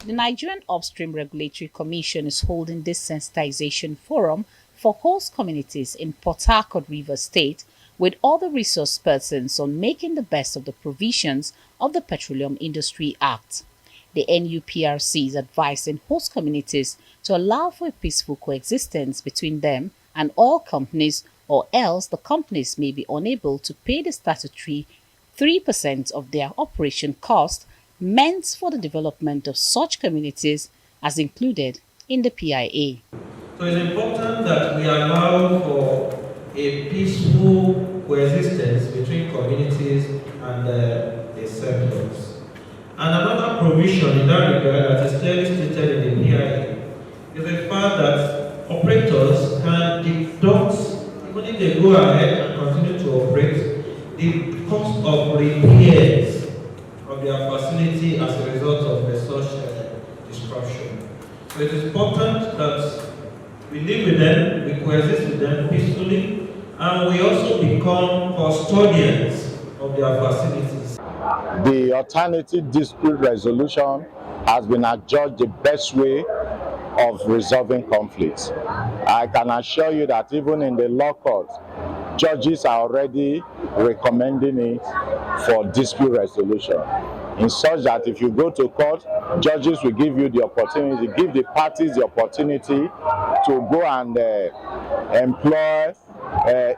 The Nigerian Upstream Regulatory Commission is holding this sensitization forum for host communities in Port Harcourt, Rivers State, with other resource persons on making the best of the provisions of the Petroleum Industry Act. The NUPRC is advising host communities to allow for a peaceful coexistence between them and oil companies, or else the companies may be unable to pay the statutory 3% of their operation cost meant for the development of such communities as included in the PIA. So it's important that we allow for a peaceful coexistence between communities and the settlers. And another provision in that regard that is clearly stated in the PIA is the fact that operators can deduct, even if they go ahead and continue to operate, the cost of repairs of their facility as a result of such disruption. So it is important that we live with them, we coexist with them peacefully, and we also become custodians of their facilities. The alternative dispute resolution has been adjudged the best way of resolving conflicts. I can assure you that even in the law court, judges are already recommending it for dispute resolution, in such that if you go to court, judges will give you the opportunity, give the parties the opportunity to go and employ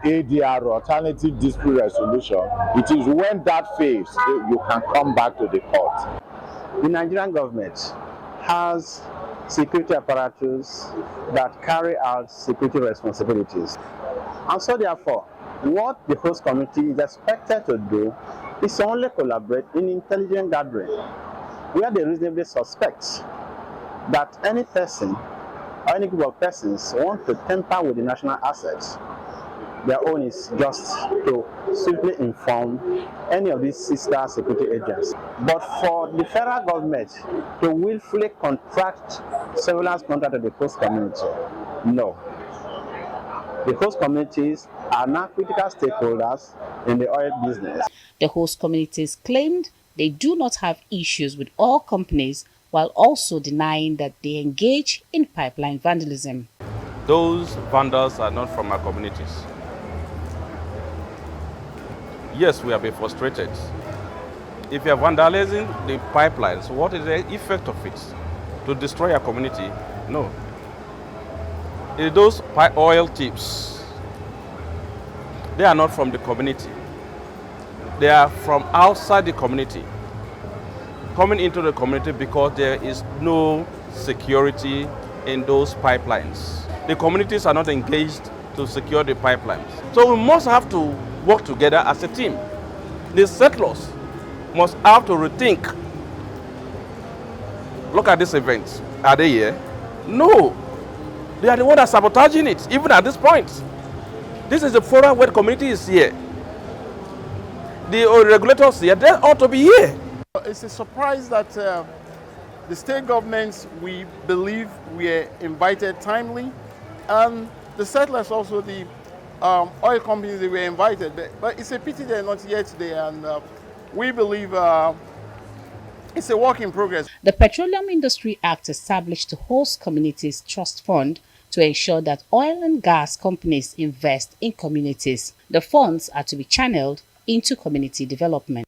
ADR, alternative dispute resolution. It is when that fails, you can come back to the court. The Nigerian government has security apparatus that carry out security responsibilities. And so therefore, what the host community is expected to do is to only collaborate in intelligent gathering, where they reasonably suspect that any person or any group of persons want to tamper with the national assets. Their own is just to simply inform any of these sister security agents. But for the federal government to willfully contract surveillance contract to the host community, no. The host communities are now critical stakeholders in the oil business. The host communities claimed they do not have issues with oil companies, while also denying that they engage in pipeline vandalism. Those vandals are not from our communities. Yes, we have been frustrated. If you are vandalizing the pipelines, what is the effect of it? To destroy our community? No. Those oil tips, they are not from the community. They are from outside the community, coming into the community because there is no security in those pipelines. The communities are not engaged to secure the pipelines. So we must have to work together as a team. The settlers must have to rethink. Look at this event. Are they here? No. They are the ones that are sabotaging it, even at this point. This is the forum where the community is here. The regulators here, they ought to be here. It's a surprise that the state governments, we believe, were invited timely, and the settlers also, the oil companies, they were invited. But it's a pity they're not yet there, and we believe it's a work in progress. The Petroleum Industry Act established the Host Communities Trust Fund to ensure that oil and gas companies invest in communities. The funds are to be channeled into community development.